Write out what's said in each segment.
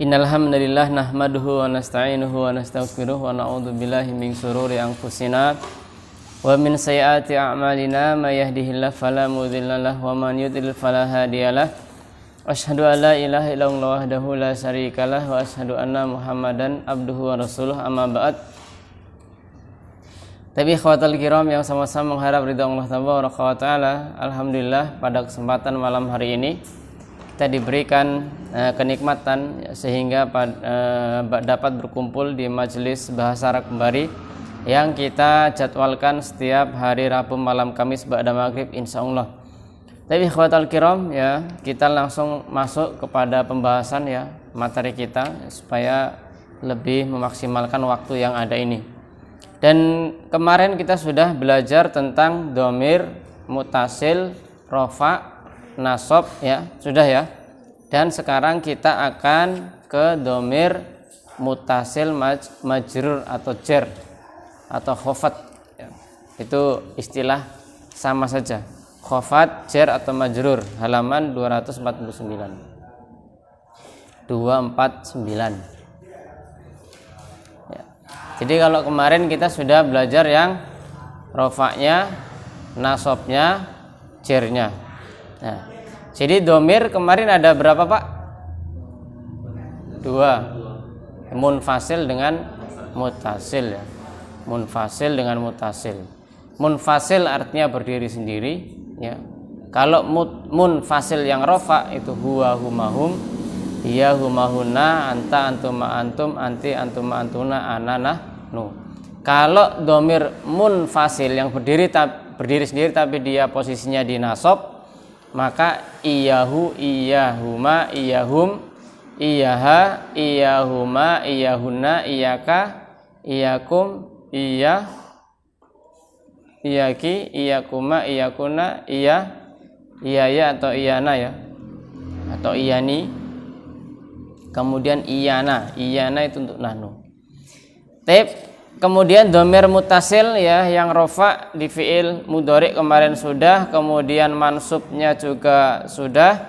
Innal hamdalillah nahmaduhu wa nasta'inuhu wa nastaghfiruh wa na'udzu billahi min shururi anfusina wa min sayyiati a'malina may yahdihillahu fala mudilla lahu wa man yudlil fala hadiyalah. Asyhadu an la ilaha illallah wahdahu la syarikalah wa asyhadu anna Muhammadan abduhu wa rasuluh, amma ba'd. Tapi ikhwatal kiram yang sama-sama mengharap ridha Allah tabaraka wa taala, alhamdulillah pada kesempatan malam hari ini kita diberikan kenikmatan sehingga dapat berkumpul di majelis bahasa Arab kembali yang kita jadwalkan setiap hari Rabu malam Kamis ba'da maghrib insyaallah. Tapi ikhwatal kiram ya, kita langsung masuk kepada pembahasan ya materi kita supaya lebih memaksimalkan waktu yang ada ini. Dan kemarin kita sudah belajar tentang dhamir, mutasil, rofa, nasab ya, sudah ya. Dan sekarang kita akan ke dhamir mutasil majrur atau jar atau khafat ya. Itu istilah sama saja. Khafat, jar atau majrur, halaman 249. 249. Ya. Jadi kalau kemarin kita sudah belajar yang rofaknya, nasabnya, jarnya. Nah, jadi dhamir kemarin ada berapa Pak? 2. Munfasil dengan mutasil ya. Munfasil dengan mutasil. Munfasil artinya berdiri sendiri ya. Kalau munfasil yang rofa itu huwa humahum, hiya humahuna, anta antuma antum, anti antuma antuna, ana nahnu. Kalau dhamir munfasil yang berdiri sendiri tapi dia posisinya di nasab, maka iyahu, iyahuma, iyahum, iyaha, iyahuma, iyahuna, iyaka, iyakum, iyaki, iyakuma, iyakuna, iyaya atau iyana ya, atau iyani. Kemudian iyana itu untuk nahnu. Kemudian dhamir mutasil ya yang rofa di fi'il mudhari kemarin sudah, kemudian mansubnya juga sudah.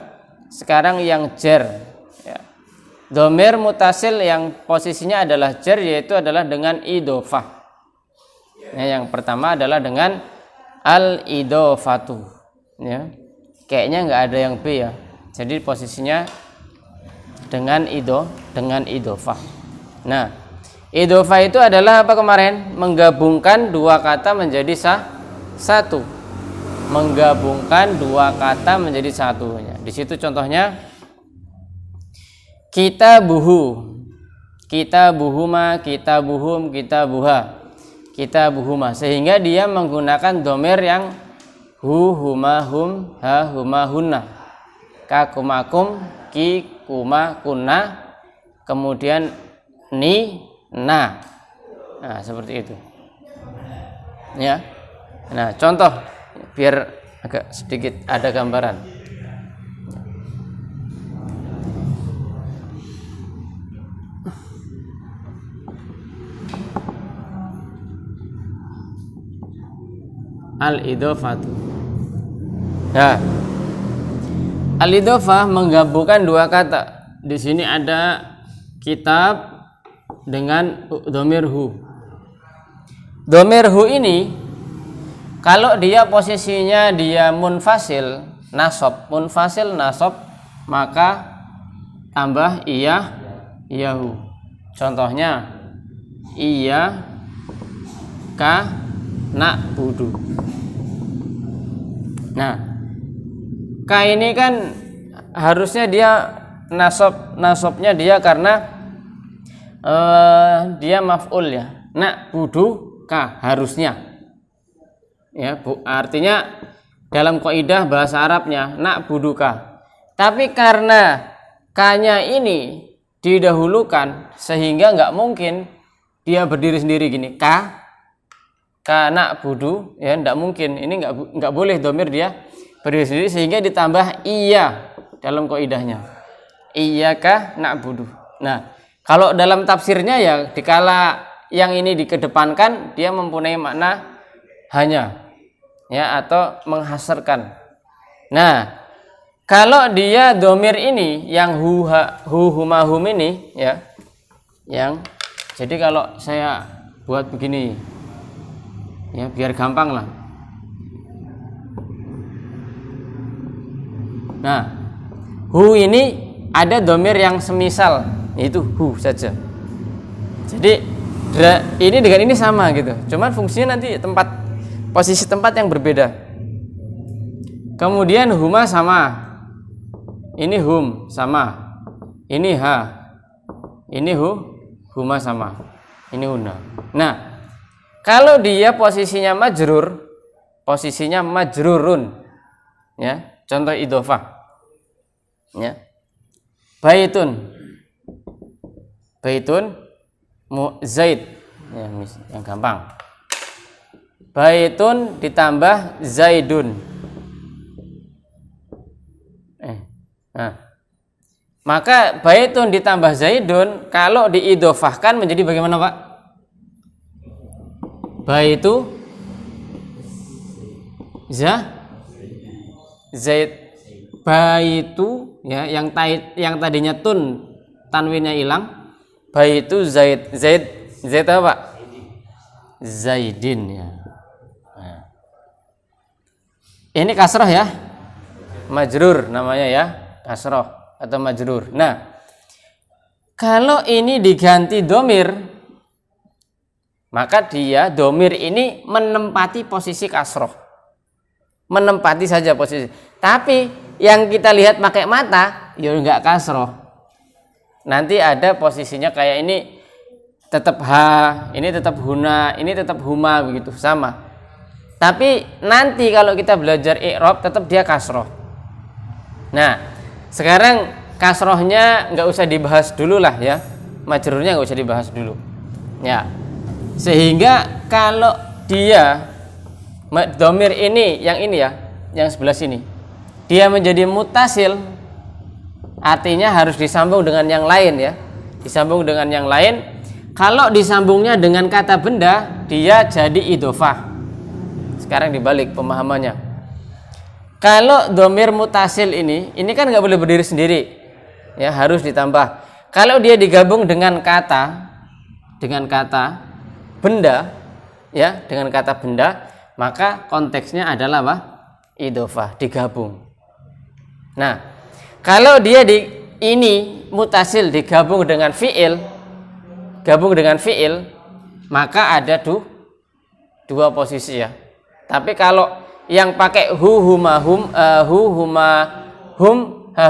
Sekarang yang jar ya. Dhamir mutasil yang posisinya adalah jar yaitu adalah dengan idhofah. Ya, yang pertama adalah dengan al-idhofatu ya. Kayaknya enggak ada yang B ya. Jadi posisinya dengan idhofah. Nah, idhofah itu adalah apa kemarin? Menggabungkan dua kata menjadi satu. Menggabungkan dua kata menjadi satu. Di situ contohnya kitabuhu, kitabuhuma, kitabuhum, kitabuha, kitabuhuma. Sehingga dia menggunakan dhamir yang hu, huma, hum, ha, huma, hunna, ka, kumakum, ki, kuma, kunna, kemudian ni, nah, seperti itu ya. Nah, contoh biar agak sedikit ada gambaran. Al-idhofatu. Nah, al-idhofah menggabungkan dua kata. Di sini ada kitab dengan dhamir hu. Dhamir hu ini kalau dia posisinya dia munfasil nasab, maka tambah iyahu. Contohnya iya ka na'budu. Nah, ka ini kan harusnya dia nasabnya dia karena dia maf'ul ya. Na'budu ka harusnya. Ya, artinya dalam kaidah bahasa Arabnya na'budu ka. Tapi karena ka-nya ini didahulukan sehingga enggak mungkin dia berdiri sendiri gini. Ka na'budu ya, enggak mungkin. Ini enggak boleh dhamir dia berdiri sendiri sehingga ditambah iya dalam kaidahnya. Iyyaka na'budu. Nah, kalau dalam tafsirnya ya dikala yang ini dikedepankan dia mempunyai makna hanya ya atau menghasarkan. Nah, Kalau dia domir ini yang hu huma hum ini ya, yang jadi kalau saya buat begini ya biar gampang lah. Nah, hu ini ada domir yang semisal itu hu saja. Jadi ini dengan ini sama gitu. Cuman fungsinya nanti posisi tempat yang berbeda. Kemudian huma sama. Ini hum sama, ini ha, ini huma sama, ini huna. Nah, kalau dia posisinya majrurun, ya, contoh idhofah, ya, baitun, zaid, ya, yang gampang, baitun ditambah zaidun. Nah, maka baitun ditambah zaidun kalau diidhofahkan menjadi bagaimana, Pak? Baitu zaid, baitu ya, yang tadinya tanwinnya hilang, baitu zaid apa, Pak? Zaidin ya. Nah. Ini kasroh ya, majrur namanya ya, kasroh atau majrur. Nah, kalau ini diganti domir, maka dia domir ini menempati posisi kasroh, menempati saja posisi. Tapi yang kita lihat pakai mata, ya enggak kasroh. Nanti ada posisinya kayak ini tetap ha, ini tetap huna, ini tetap huma, begitu sama. Tapi nanti kalau kita belajar i'rab tetap dia kasroh. Nah, sekarang kasrohnya nggak usah dibahas dulu lah ya, majrurnya nggak usah dibahas dulu ya, sehingga kalau dia domir ini ya, yang sebelah sini dia menjadi mutasil, artinya harus disambung dengan yang lain ya, disambung dengan yang lain. Kalau disambungnya dengan kata benda, dia jadi idhofah. Sekarang dibalik pemahamannya. Kalau domir mutasil ini kan nggak boleh berdiri sendiri, ya harus ditambah. Kalau dia digabung dengan kata benda, ya dengan kata benda, maka konteksnya adalah apa? Idhofah, digabung. Nah, kalau dia ini mutasil digabung dengan fiil, maka ada dua posisi ya. Tapi kalau yang pakai hu huma hum, ha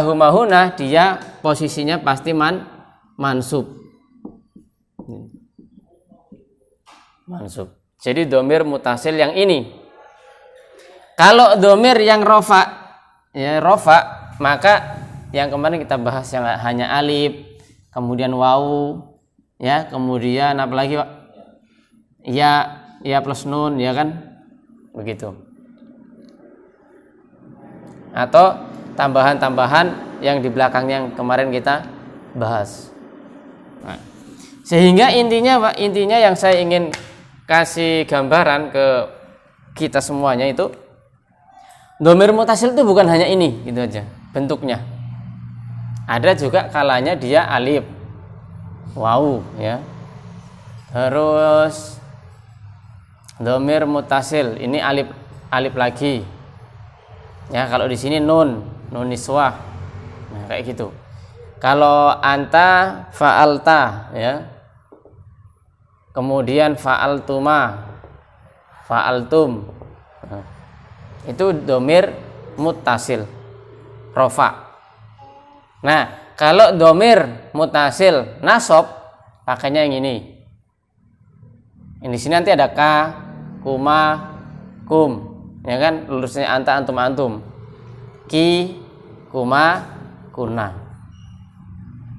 huma huna, dia posisinya pasti mansub. Jadi domir mutasil yang ini. Kalau domir yang rofa, maka yang kemarin kita bahas yang hanya alif, kemudian wawu, ya, kemudian apa lagi, Pak? Ya plus nun, ya kan? Begitu. Atau tambahan-tambahan yang di belakangnya yang kemarin kita bahas. Nah, sehingga intinya, Pak, yang saya ingin kasih gambaran ke kita semuanya itu, domir mutasil itu bukan hanya ini gitu aja bentuknya. Ada juga kalanya dia alif, wawu, ya. Terus domir mutasil ini alif lagi. Ya, kalau di sini nun niswah. Nah, kayak gitu. Kalau anta fa'alta, ya. Kemudian fa'altuma, fa'altum. Nah, itu domir muttasil, rofa. Nah, kalau domir mutasil nasab, pakainya yang ini. Di sini nanti ada ka, kuma, kum. Ya kan, lurusnya anta, antum, antum, ki, kuma, kuna.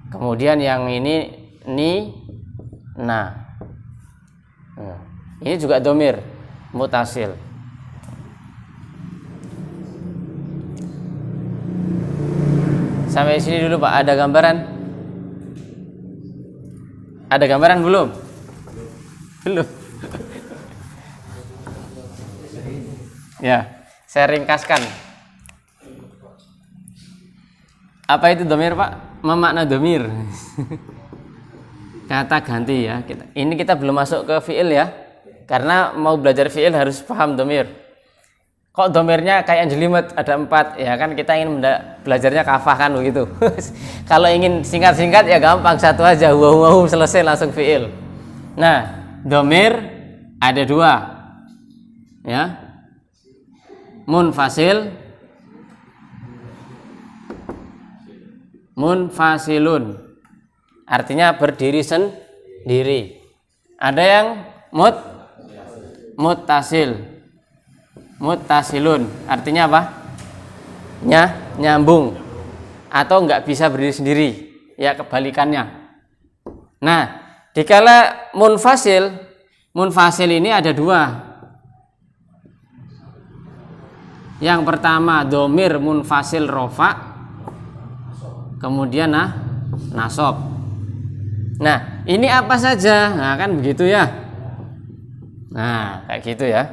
Kemudian yang ini ni, na. Nah, ini juga domir mutasil. Sampai sini dulu, Pak. Ada gambaran? Ada gambaran belum? Belum. Ya, saya ringkaskan. Apa itu domir, Pak? Memakna domir. Kata ganti ya. Ini kita belum masuk ke fiil ya. Karena mau belajar fiil harus paham domir. Kok domirnya kayak jelimet ada 4 ya kan, kita ingin belajarnya kafah kan begitu. Kalau ingin singkat-singkat ya gampang, satu aja, huwa selesai langsung fiil. Nah, domir ada 2 ya, munfasil, munfasilun, artinya berdiri sendiri. Ada yang muttasil, muttasilun, artinya apa? Nyambung atau enggak bisa berdiri sendiri, ya kebalikannya. Nah, dikala munfasil ini ada 2. Yang pertama domir munfasil rofa, kemudian nasab. Nah, ini apa saja? Nah, kan begitu ya. Nah, kayak gitu ya.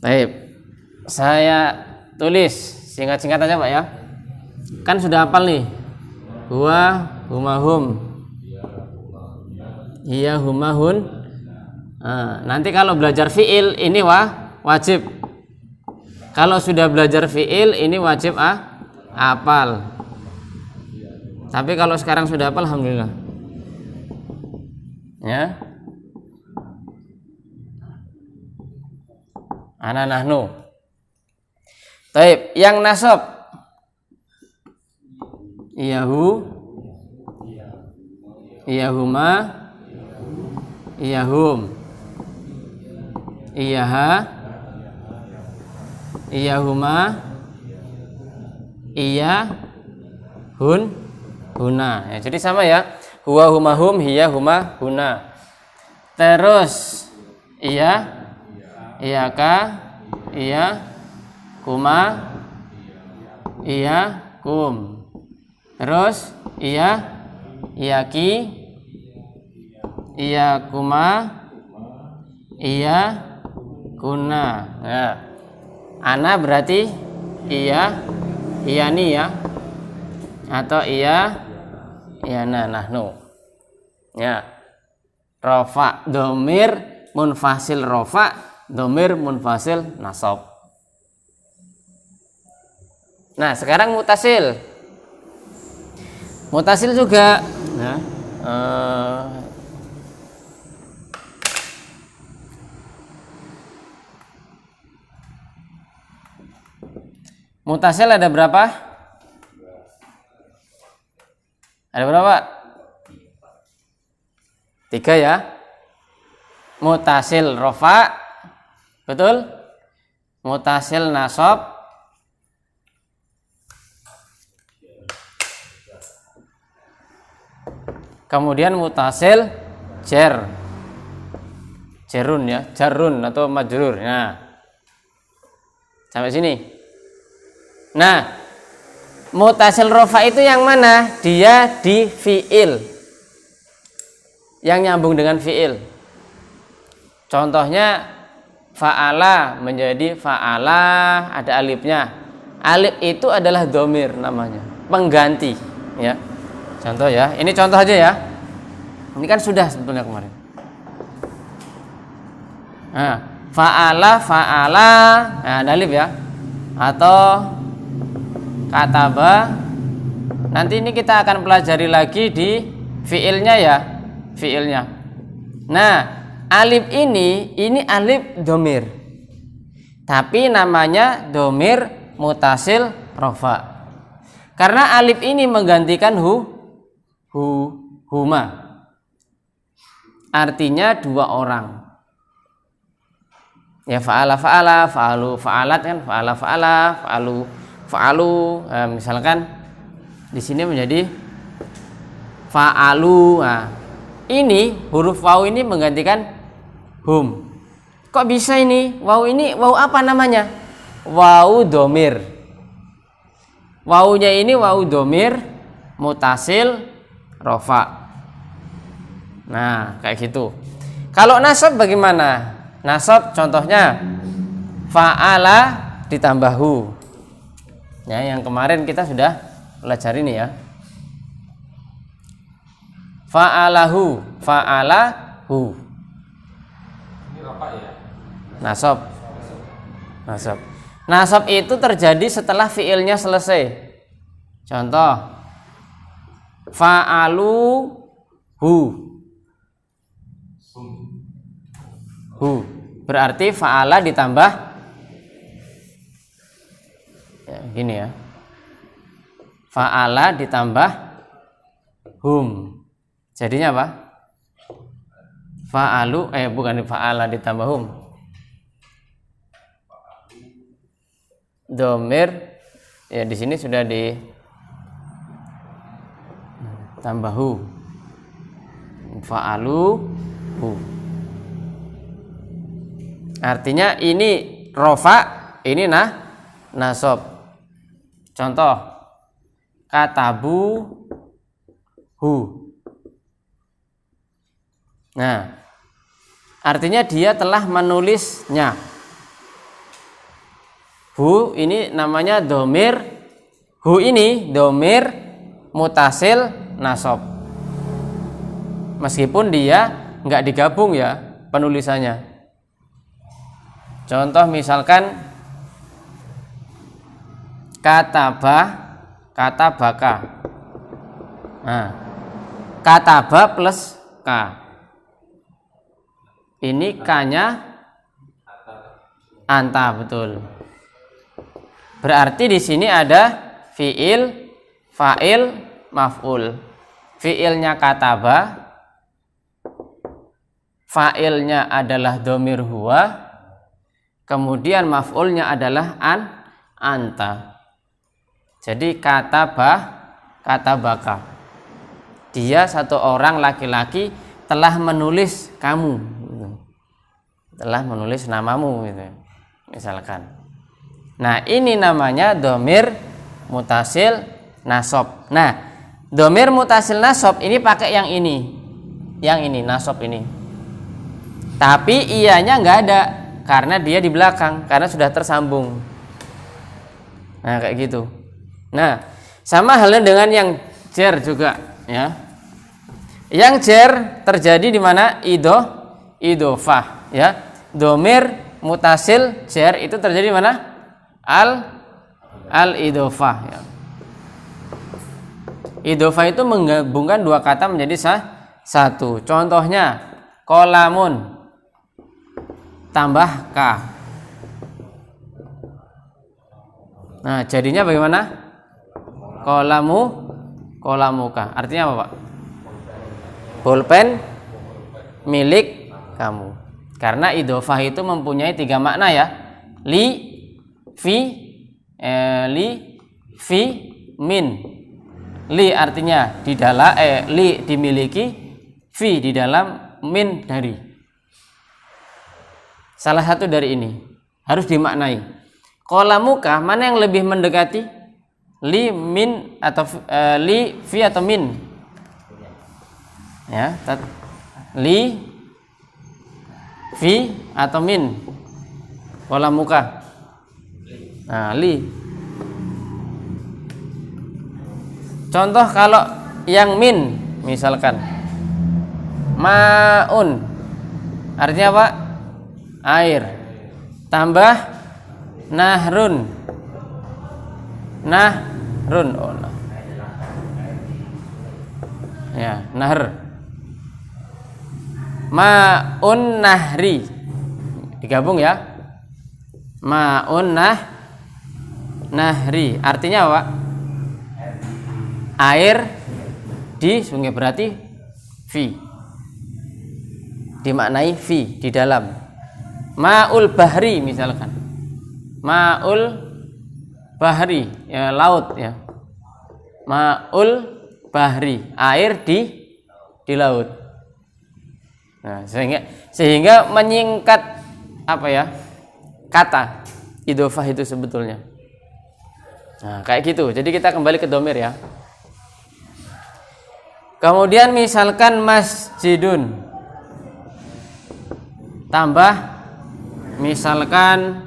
Baik, saya tulis singkat-singkat aja Pak ya. Kan sudah hafal nih. Huwa, humahum, iya, humahun. Nah, nanti kalau belajar fiil ini wajib. Kalau sudah belajar fiil ini wajib hafal. Tapi kalau sekarang sudah hafal, alhamdulillah. Ya. Ana nahnu. Taib, yang nasab. Iyahu, iyahuma, iyahum, iyaha, iyahuma, iyahun, huna. Ya, jadi sama ya. Huwa, huma, hum, hiya, huma, huna. Terus iya, iyaka, iya, kuma, iya, kum. Terus iya, iyaki, iya, kuma, iya, kuna. Ya. Ana berarti iya, iyani ya, atau iya, iyana, nahnu. Ya. Rofa, domir munfasil rofa, domir munfasil nasab. Nah, sekarang mutasil. Mutasil juga. Nah, mutasil ada berapa? Ada berapa? 3 ya. Mutasil rofa, betul? Mutasil nasab, kemudian mutasil jerun ya, jarun atau majrur. Nah, sampai sini. Nah, mutasil rofa itu yang mana? Dia di fiil, yang nyambung dengan fiil. Contohnya fa'ala menjadi fa'ala, ada alifnya. Alif itu adalah domir namanya, pengganti ya. Contoh ya, ini contoh aja ya. Ini kan sudah sebetulnya kemarin. Nah, fa'ala, nah, ada alif ya. Atau kataba. Nanti ini kita akan pelajari lagi di fiilnya ya, fiilnya. Nah, alif ini alif domir, tapi namanya domir mutasil rofa. Karena alif ini menggantikan huma, artinya 2 orang. Ya, fa'ala, fa'alu, fa'alat kan, fa'ala, fa'alu. Misalkan di sini menjadi fa'alu. Nah, ini huruf waw ini menggantikan hum. Kok bisa ini? Waw ini waw apa namanya? Waw domir. Wawnya ini waw domir mutasil rofa. Nah, kayak gitu. Kalau nasab bagaimana? Nasab contohnya fa'ala ditambah hu. Ya, yang kemarin kita sudah belajar ini ya. Fa'alahu, fa'alahu. Ini apa ya? Nasab. Nasab. Nasab itu terjadi setelah fiilnya selesai. Contoh, fa'aluhu. Hu. Berarti fa'ala ditambah ya, gini ya. Fa'ala ditambah hum. Jadinya apa? Fa'alu bukan fa'ala ditambah hum. Domir ya di sini sudah di tambah hu. Fa'alu hu. Artinya ini rofa, ini nasab. Contoh, katabu hu. Nah, artinya dia telah menulisnya. Hu ini namanya domir. Hu ini domir mutasil nasab. Meskipun dia nggak digabung ya penulisannya. Contoh misalkan katabaka. Nah, kataba plus k. Ini k-nya anta, betul. Berarti di sini ada fiil, fa'il, maf'ul. Fiilnya kataba, fa'ilnya adalah domir huwa, kemudian maf'ulnya adalah anta. Jadi katabaka. Dia satu orang laki-laki telah menulis kamu. Telah menulis namamu gitu. Misalkan. Nah, ini namanya domir mutasil nasab. Nah, domir mutasil nasab ini pakai yang ini. Yang ini nasab ini. Tapi ianya nggak ada karena dia di belakang, karena sudah tersambung. Nah, kayak gitu. Nah, sama halnya dengan yang jar juga, ya. Yang jar terjadi di mana? Idofah, ya. Domir mutasil jar itu terjadi di mana? Al-idofah, ya. Idofah itu menggabungkan dua kata menjadi satu. Contohnya kolamun tambah k. Nah, jadinya bagaimana? Kolamuka. Artinya apa, Pak? Pulpen milik kamu. Karena idofah itu mempunyai 3 makna ya. Li, fi, min. Li artinya di dalam, li dimiliki, fi di dalam, min dari. Salah satu dari ini harus dimaknai. Kolamuka mana yang lebih mendekati? Li, min atau li, fi atau min? Ya, li, fi atau min? Kolamuka. Nah, li. Contoh kalau yang min, misalkan maun, artinya apa? Air. Tambah nahrun. Oh, nah. Ya, nahr. Maun nahri. Digabung ya. Maun nahri. Artinya apa? Air di sungai, berarti fi. Dimaknai fi di dalam. Ma'ul bahri misalkan. Ma'ul bahri, ya, laut ya. Ma'ul bahri, air di laut. Nah, sehingga menyingkat apa ya? Kata idofah itu sebetulnya. Nah, kayak gitu. Jadi kita kembali ke domir ya. Kemudian misalkan masjidun tambah misalkan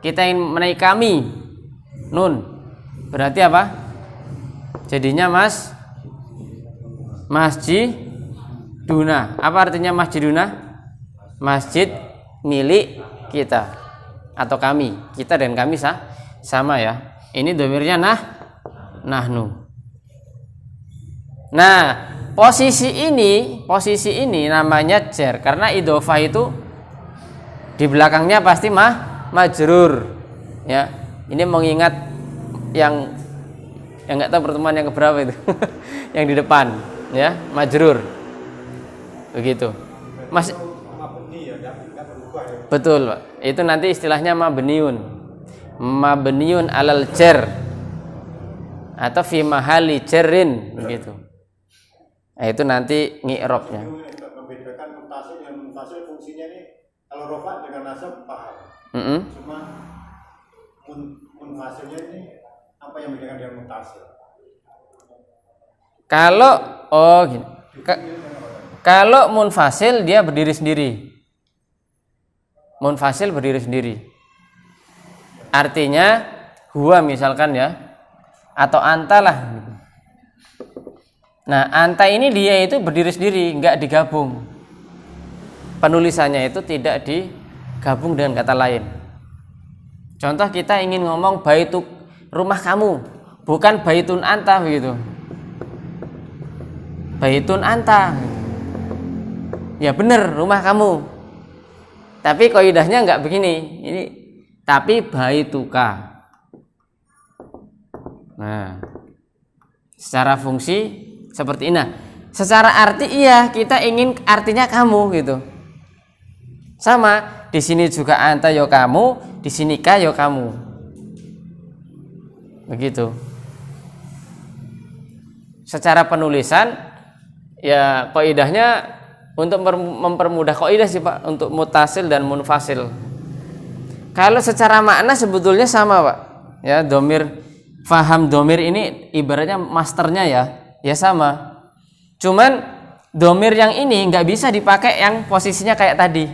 kita ingin menaik kami nun, berarti apa? Jadinya masjiduna. Apa artinya masjiduna? Masjid milik kita atau kami. Kita dan kami sama ya. Ini domirnya nahnu. Nah, posisi ini namanya jar karena idhofah itu di belakangnya pasti majrur. Ya. Ini mengingat yang enggak tahu pertemuan yang keberapa itu. Yang di depan, ya, majrur. Begitu. Betul, Pak. Itu nanti istilahnya mabniun. Mabniun alal jar atau fi mahali jarrin begitu. Nah, itu nanti ngi'rabnya. Membedakan muntasil dengan munfasil fungsinya ini kalau rofa dengan nasab paham. Cuma munfasilnya ini apa yang membedakan dengan muntasil? Kalau munfasil dia berdiri sendiri. Munfasil berdiri sendiri. Artinya huwa misalkan ya atau antalah. Nah, anta ini dia itu berdiri sendiri, enggak digabung. Penulisannya itu tidak digabung dengan kata lain. Contoh kita ingin ngomong baituk rumah kamu, bukan baitun anta begitu. Baitun anta. Ya benar, rumah kamu. Tapi kaidahnya enggak begini. Ini tapi baituka. Nah, secara fungsi seperti ini. Nah, secara arti iya kita ingin artinya kamu gitu. Sama, di sini juga anta yo kamu, di sini ka yo kamu. Begitu. Secara penulisan ya kaidahnya untuk mempermudah kaidah sih Pak untuk mutasil dan munfasil. Kalau secara makna sebetulnya sama Pak. Ya, domir faham domir ini ibaratnya masternya ya sama. Cuman domir yang ini nggak bisa dipakai yang posisinya kayak tadi.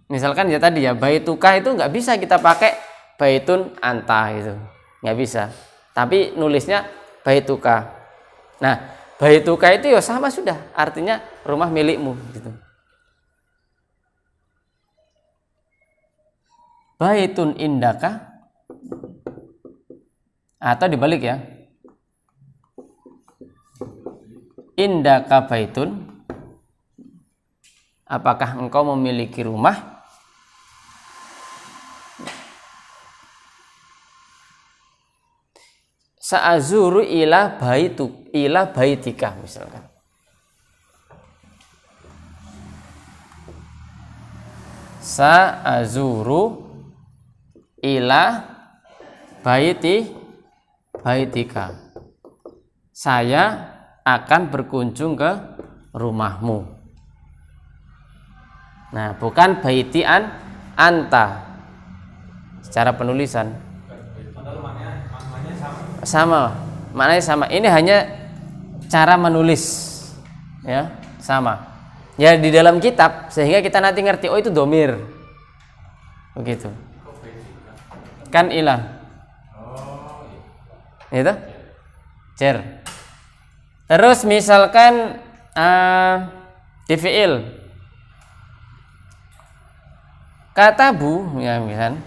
Misalkan ya tadi ya baituka itu nggak bisa kita pakai baitun anta gitu, nggak bisa. Tapi nulisnya baituka. Nah, baituka itu ya sama sudah, artinya rumah milikmu gitu. Baitun indaka atau dibalik ya. Indaka baitun, apakah engkau memiliki rumah? Sa'azuru ila baitika misalkan. Sa'azuru ila baitika. Saya akan berkunjung ke rumahmu. Nah, bukan baitian anta. Secara penulisan sama, maknanya sama. Ini hanya cara menulis, ya sama. Ya di dalam kitab sehingga kita nanti ngerti oh itu domir, begitu. Kan ilah, itu, cer. Terus misalkan di fiil kata bu, ya misalkan